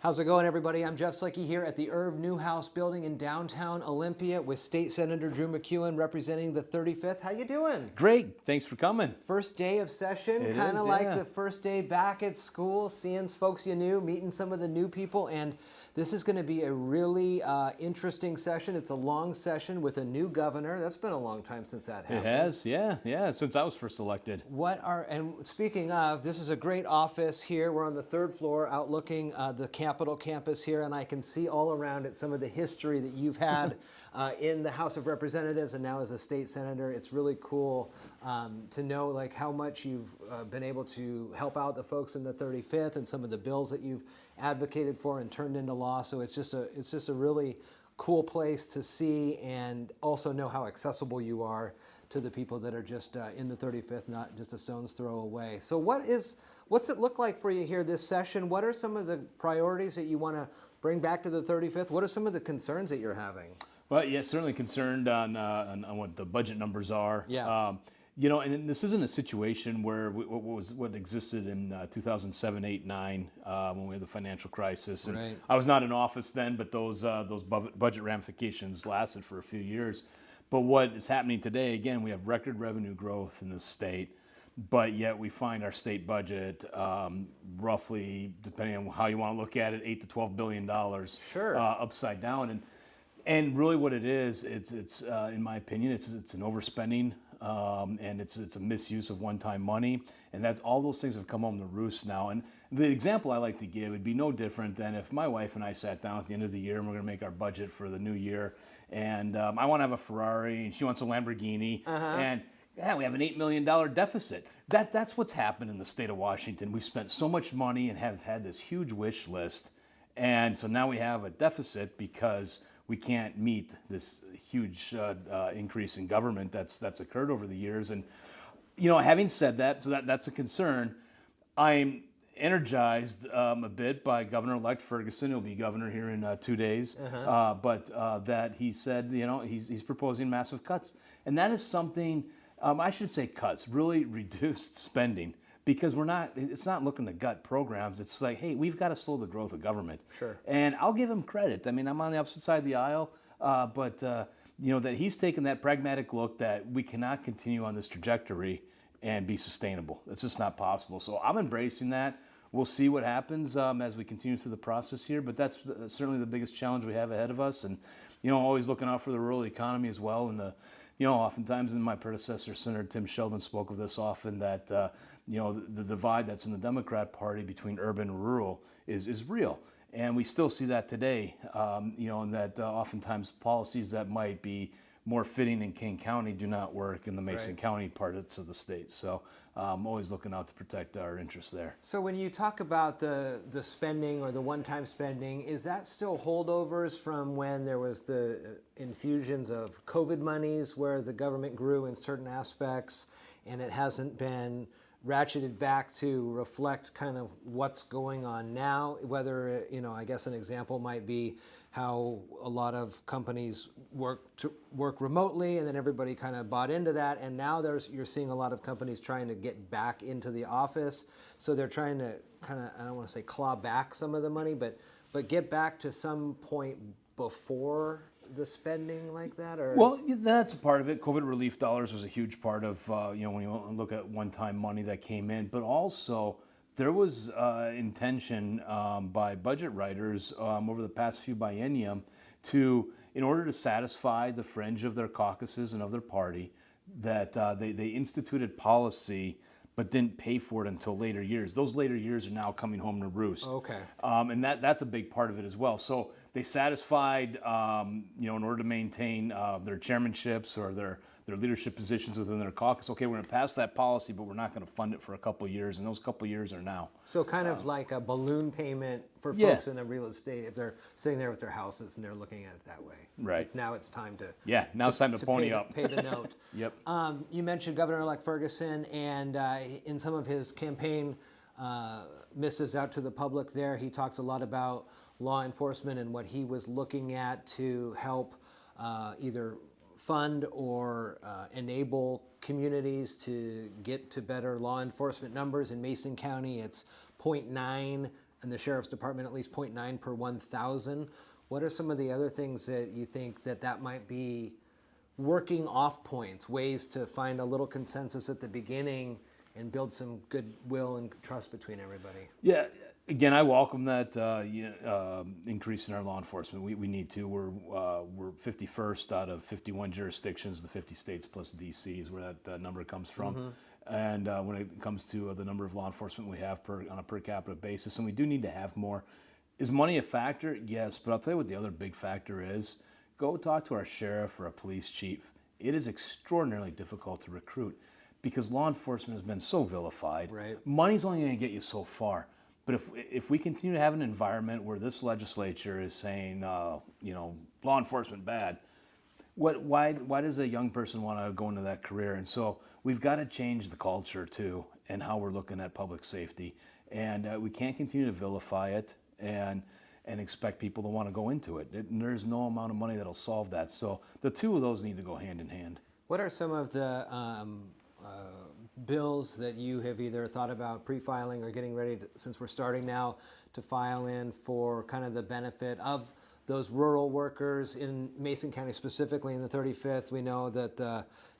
How's it going, everybody? I'm Jeff Slickey here at the Irv Newhouse building in downtown Olympia with State Senator Drew McEwen representing the 35th. How you doing? Great. Thanks for coming. First day of session, kind of like the first day back at school, seeing folks you knew, meeting some of the new people, and this is going to be a really interesting session. It's a long session with a new governor. That's been a long time since that happened. It has, yeah, since I was first elected. And speaking of, this is a great office here. We're on the third floor, outlooking the Capitol campus here, and I can see all around it some of the history that you've had in the House of Representatives and now as a state senator. It's really cool to know like how much you've been able to help out the folks in the 35th and some of the bills that you've advocated for and turned into law. So it's just a really cool place to see and also know how accessible you are to the people that are just in the 35th, not just a stone's throw away. So what's it look like for you here this session? What are some of the priorities that you want to bring back to the 35th? What are some of the concerns that you're having? Well, yeah, certainly concerned on what the budget numbers are. Yeah. And this isn't a situation where what existed in 2007, 8, 9 when we had the financial crisis. And right. I was not in office then, but those budget ramifications lasted for a few years. But what is happening today, again, we have record revenue growth in the state, but yet we find our state budget roughly, depending on how you want to look at it, $8 to $12 billion Sure. Upside down. And really what it is, it's in my opinion, it's an overspending. And it's a misuse of one-time money, and that's all those things have come home to roost now. And the example I like to give would be no different than if my wife and I sat down at the end of the year and we're going to make our budget for the new year, and I want to have a Ferrari and she wants a Lamborghini, and yeah, we have an $8 million deficit. That's what's happened in the state of Washington. We've spent so much money and have had this huge wish list, and so now we have a deficit because we can't meet this huge increase in government that's occurred over the years. And, having said that, so that's a concern. I'm energized a bit by Governor-elect Ferguson. He'll be governor here in 2 days. But that he said, he's proposing massive cuts. And that is something, I should say cuts, really reduced spending. Because it's not looking to gut programs. It's like, hey, we've got to slow the growth of government. Sure. And I'll give him credit. I mean, I'm on the opposite side of the aisle, but that he's taken that pragmatic look that we cannot continue on this trajectory and be sustainable. It's just not possible. So I'm embracing that. We'll see what happens as we continue through the process here, but that's certainly the biggest challenge we have ahead of us. And, always looking out for the rural economy as well. And oftentimes in my predecessor, Senator Tim Sheldon spoke of this often, that the divide that's in the Democrat Party between urban and rural is real. And we still see that today, and that oftentimes policies that might be more fitting in King County do not work in the Mason County parts of the state. So I'm always looking out to protect our interests there. So when you talk about the spending or the one-time spending, is that still holdovers from when there was the infusions of COVID monies where the government grew in certain aspects and it hasn't been ratcheted back to reflect kind of what's going on now? Whether, I guess an example might be how a lot of companies work remotely and then everybody kind of bought into that, and now you're seeing a lot of companies trying to get back into the office. So they're trying to kind of, I don't want to say claw back some of the money, but get back to some point before the spending like that? Or? Well, that's a part of it. COVID relief dollars was a huge part of, when you look at one-time money that came in, but also there was intention by budget writers over the past few biennium in order to satisfy the fringe of their caucuses and of their party, that they instituted policy but didn't pay for it until later years. Those later years are now coming home to roost. Okay. And that's a big part of it as well. So they satisfied, in order to maintain their chairmanships or their leadership positions within their caucus. Okay, we're going to pass that policy, but we're not going to fund it for a couple of years, and those couple of years are now. So kind of like a balloon payment for folks in the real estate if they're sitting there with their houses and they're looking at it that way. Right. It's time to it's time to pony up. Pay the note. Yep. You mentioned Governor-elect Ferguson, and in some of his campaign missives out to the public there, he talked a lot about law enforcement and what he was looking at to help either fund or enable communities to get to better law enforcement numbers. In Mason County, it's 0.9 in the sheriff's department at least 0.9 per 1,000. What are some of the other things that you think that might be working off points, ways to find a little consensus at the beginning and build some goodwill and trust between everybody? Yeah, again, I welcome that increase in our law enforcement. We need to. We're 51st out of 51 jurisdictions, the 50 states plus DC is where that number comes from. And when it comes to the number of law enforcement we have on a per capita basis, and we do need to have more. Is money a factor? Yes, but I'll tell you what the other big factor is. Go talk to our sheriff or a police chief. It is extraordinarily difficult to recruit because law enforcement has been so vilified. Right. Money's only going to get you so far. But if we continue to have an environment where this legislature is saying, law enforcement bad, why does a young person want to go into that career? And so we've got to change the culture too, and how we're looking at public safety. And we can't continue to vilify it and expect people to want to go into it. And there's no amount of money that'll solve that. So the two of those need to go hand in hand. What are some of the bills that you have either thought about pre-filing or getting ready to, since we're starting now, to file in for kind of the benefit of those rural workers in Mason County, specifically in the 35th? We know that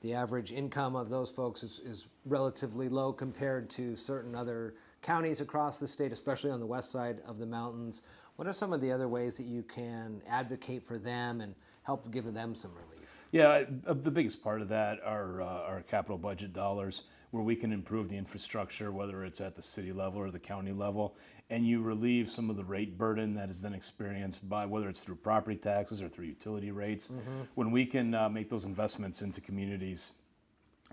the average income of those folks is relatively low compared to certain other counties across the state, especially on the west side of the mountains. What are some of the other ways that you can advocate for them and help give them some relief? Yeah, the biggest part of that are our capital budget dollars, where we can improve the infrastructure, whether it's at the city level or the county level, and you relieve some of the rate burden that is then experienced by, whether it's through property taxes or through utility rates. When we can make those investments into communities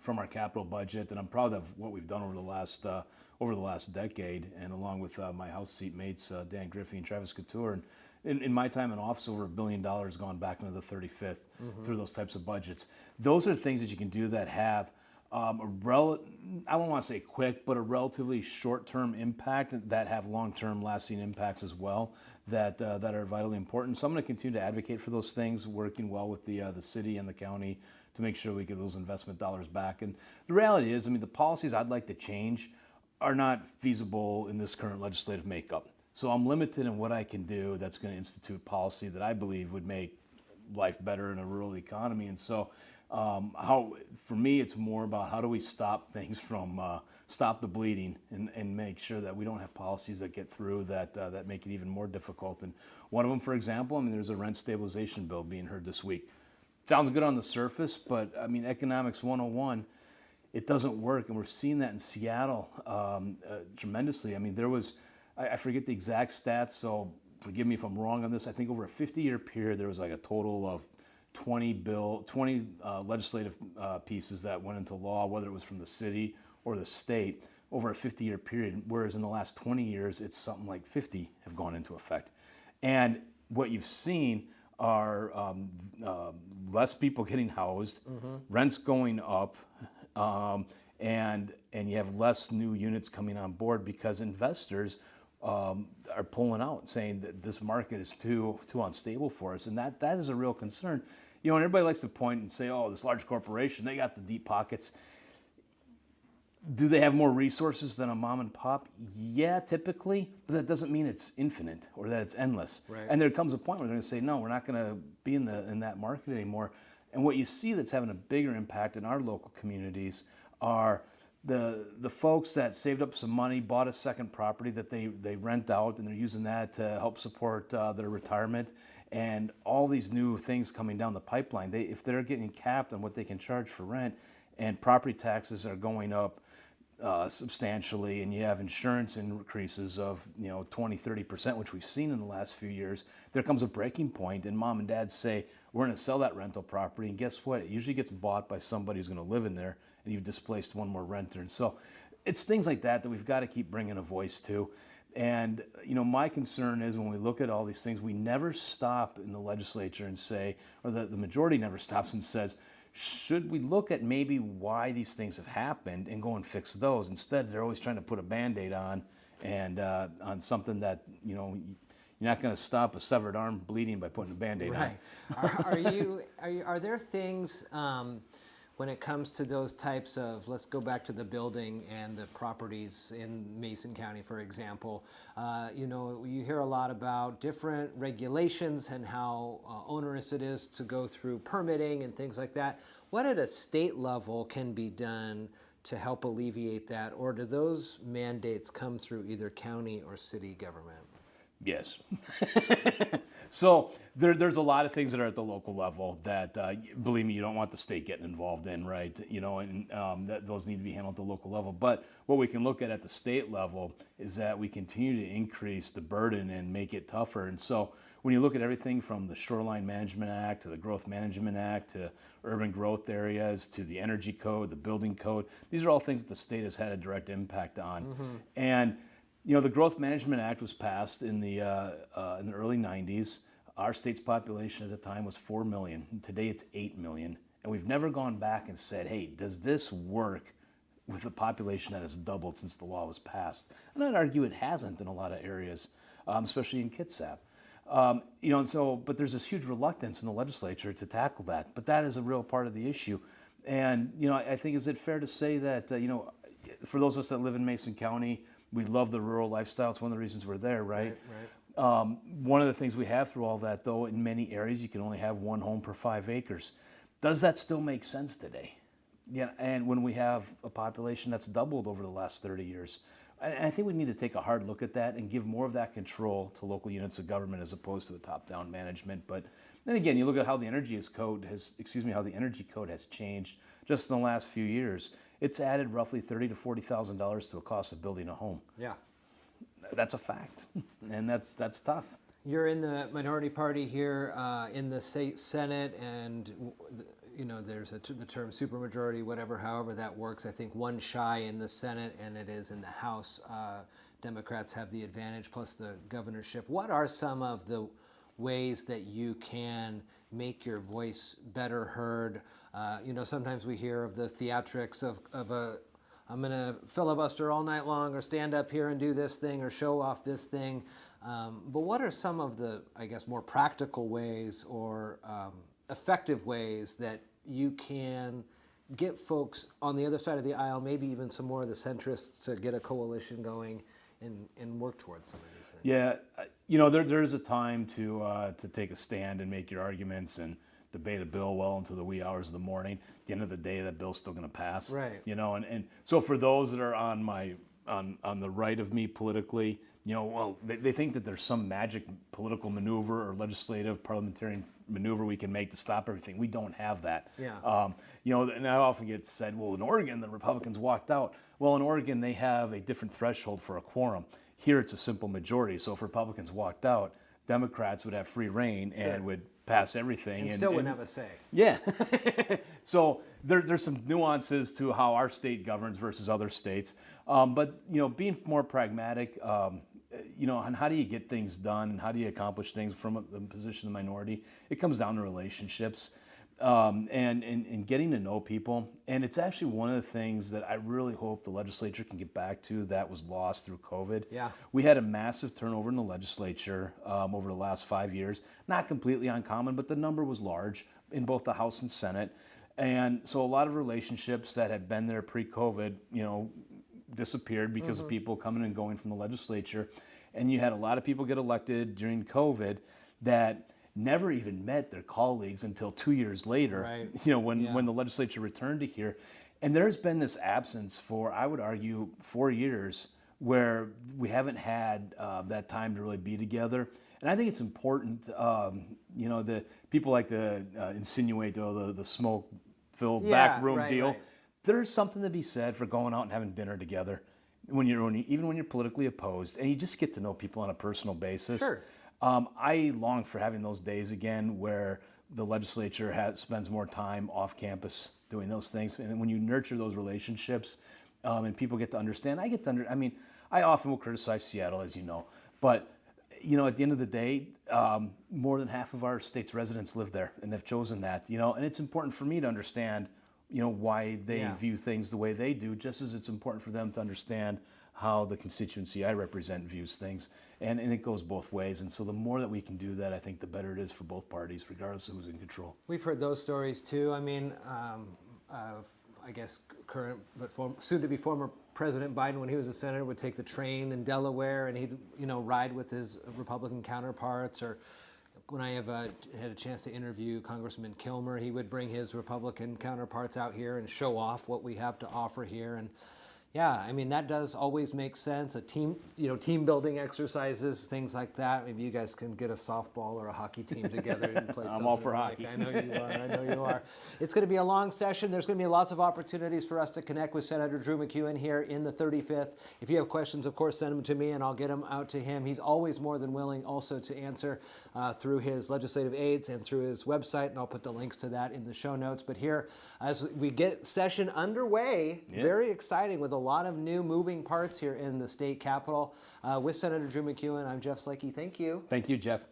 from our capital budget, and I'm proud of what we've done over the last decade, and along with my House seat mates, Dan Griffey and Travis Couture. And in my time in office, over $1 billion gone back into the 35th through those types of budgets. Those are things that you can do that have I don't want to say quick, but a relatively short-term impact that have long-term lasting impacts as well that are vitally important. So I'm going to continue to advocate for those things, working well with the city and the county to make sure we get those investment dollars back. And the reality is, the policies I'd like to change are not feasible in this current legislative makeup. So I'm limited in what I can do that's going to institute policy that I believe would make life better in a rural economy. And so for me, it's more about how do we stop things from, stop the bleeding and make sure that we don't have policies that get through that make it even more difficult. And one of them, for example, there's a rent stabilization bill being heard this week. Sounds good on the surface, but economics 101, it doesn't work. And we're seeing that in Seattle tremendously. There was, I forget the exact stats, so forgive me if I'm wrong on this. I think over a 50-year period, there was like a total of 20 legislative pieces that went into law, whether it was from the city or the state, over a 50-year period, whereas in the last 20 years, it's something like 50 have gone into effect. And what you've seen are less people getting housed, rents going up, and you have less new units coming on board because investors are pulling out, saying that this market is too unstable for us, and that is a real concern. And everybody likes to point and say, "Oh, this large corporation, they got the deep pockets." Do they have more resources than a mom and pop? Yeah, typically, but that doesn't mean it's infinite or that it's endless. Right. And there comes a point where they're going to say, "No, we're not going to be in that market anymore." And what you see that's having a bigger impact in our local communities are the folks that saved up some money, bought a second property that they rent out, and they're using that to help support their retirement, and all these new things coming down the pipeline. If they're getting capped on what they can charge for rent, and property taxes are going up substantially, and you have insurance increases of 20-30%, which we've seen in the last few years, there comes a breaking point, and mom and dad say, "We're going to sell that rental property," and guess what? It usually gets bought by somebody who's going to live in there, and you've displaced one more renter. And so it's things like that we've got to keep bringing a voice to. And my concern is when we look at all these things, we never stop in the legislature and say, or the majority never stops and says, should we look at maybe why these things have happened and go and fix those? Instead, they're always trying to put a Band-Aid on, and on something that you're not going to stop a severed arm bleeding by putting a Band-Aid on. Right. Are there things when it comes to those types of, let's go back to the building and the properties in Mason County, for example. You know, you hear a lot about different regulations and how onerous it is to go through permitting and things like that. What at a state level can be done to help alleviate that, or do those mandates come through either county or city government? Yes. So there's a lot of things that are at the local level that, believe me, you don't want the state getting involved in, right? You know, and those need to be handled at the local level. But what we can look at the state level is that we continue to increase the burden and make it tougher. And so when you look at everything from the Shoreline Management Act to the Growth Management Act to urban growth areas to the energy code, the building code, these are all things that the state has had a direct impact on. Mm-hmm. And you know, the Growth Management Act was passed in the early 90s. Our state's population at the time was 4 million. And today it's 8 million. And we've never gone back and said, hey, does this work with a population that has doubled since the law was passed? And I'd argue it hasn't in a lot of areas, especially in Kitsap. You know, and so, but there's this huge reluctance in the legislature to tackle that. But that is a real part of the issue. And, you know, I think, is it fair to say that, you know, for those of us that live in Mason County, we love the rural lifestyle. It's one of the reasons we're there, right? Right. One of the things we have through all that, though, in many areas, you can only have one home per 5 acres. Does that still make sense today? Yeah, and when we have a population that's doubled over the last 30 years, I think we need to take a hard look at that and give more of that control to local units of government as opposed to a top-down management. But then again, you look at how the energy code has changed just in the last few years. It's added roughly $30,000 to $40,000 to a cost of building a home. Yeah, that's a fact, and that's tough. You're in the minority party here in the state Senate, and you know there's the term supermajority, however that works. I think one shy in the Senate, and it is in the House. Democrats have the advantage, plus the governorship. What are some of the ways that you can make your voice better heard? You know, sometimes we hear of the theatrics of I'm going to filibuster all night long or stand up here and do this thing or show off this thing. But what are some of the, I guess, more practical ways or effective ways that you can get folks on the other side of the aisle, maybe even some more of the centrists, to get a coalition going and work towards some of these things? Yeah, you know, there's a time to take a stand and make your arguments and debate a bill well into the wee hours of the morning. At the end of the day, that bill's still going to pass. Right. You know, and so for those that are on the right of me politically, you know, well, they think that there's some magic political maneuver or legislative parliamentarian maneuver we can make to stop everything. We don't have that. Yeah. You know, and I often get said, well, in Oregon, the Republicans walked out. Well, in Oregon, they have a different threshold for a quorum. Here, it's a simple majority. So if Republicans walked out, Democrats would have free reign and would pass everything. And still wouldn't have a say. Yeah. So there's some nuances to how our state governs versus other states. But, you know, being more pragmatic, you know, and how do you get things done and how do you accomplish things from the position of the minority? It comes down to relationships and getting to know people. And it's actually one of the things that I really hope the legislature can get back to that was lost through COVID. Yeah. We had a massive turnover in the legislature over the last 5 years. Not completely uncommon, but the number was large in both the House and Senate. And so a lot of relationships that had been there pre-COVID, you know, disappeared because of people coming and going from the legislature. And you had a lot of people get elected during COVID that never even met their colleagues until 2 years later, you know, when the legislature returned to here. And there's been this absence for, I would argue, 4 years where we haven't had that time to really be together. And I think it's important, you know, the people like to insinuate the smoke-filled back room deal. Right. There's something to be said for going out and having dinner together even when you're politically opposed, and you just get to know people on a personal basis. Sure. I long for having those days again where the legislature spends more time off campus doing those things. And when you nurture those relationships and people get to understand, I mean, I often will criticize Seattle, as you know, but you know, at the end of the day, more than half of our state's residents live there, and they've chosen that, you know, and it's important for me to understand, you know, why they view things the way they do, just as it's important for them to understand how the constituency I represent views things. And it goes both ways. And so the more that we can do that, I think the better it is for both parties, regardless of who's in control. We've heard those stories too. I mean, I guess current, but soon to be former President Biden, when he was a senator, would take the train in Delaware and he'd, ride with his Republican counterparts. Or when I had a chance to interview Congressman Kilmer, he would bring his Republican counterparts out here and show off what we have to offer here. And yeah, I mean, that does always make sense. A team, team building exercises, things like that. Maybe you guys can get a softball or a hockey team together and play something. I'm all for hockey. I know you are. I know you are. It's going to be a long session. There's going to be lots of opportunities for us to connect with Senator Drew McEwen here in the 35th. If you have questions, of course, send them to me and I'll get them out to him. He's always more than willing also to answer through his legislative aides and through his website, and I'll put the links to that in the show notes. But here, as we get session underway, very exciting with a lot of new moving parts here in the state capitol. With Senator Drew McEwen, I'm Jeff Slakey. Thank you. Thank you, Jeff.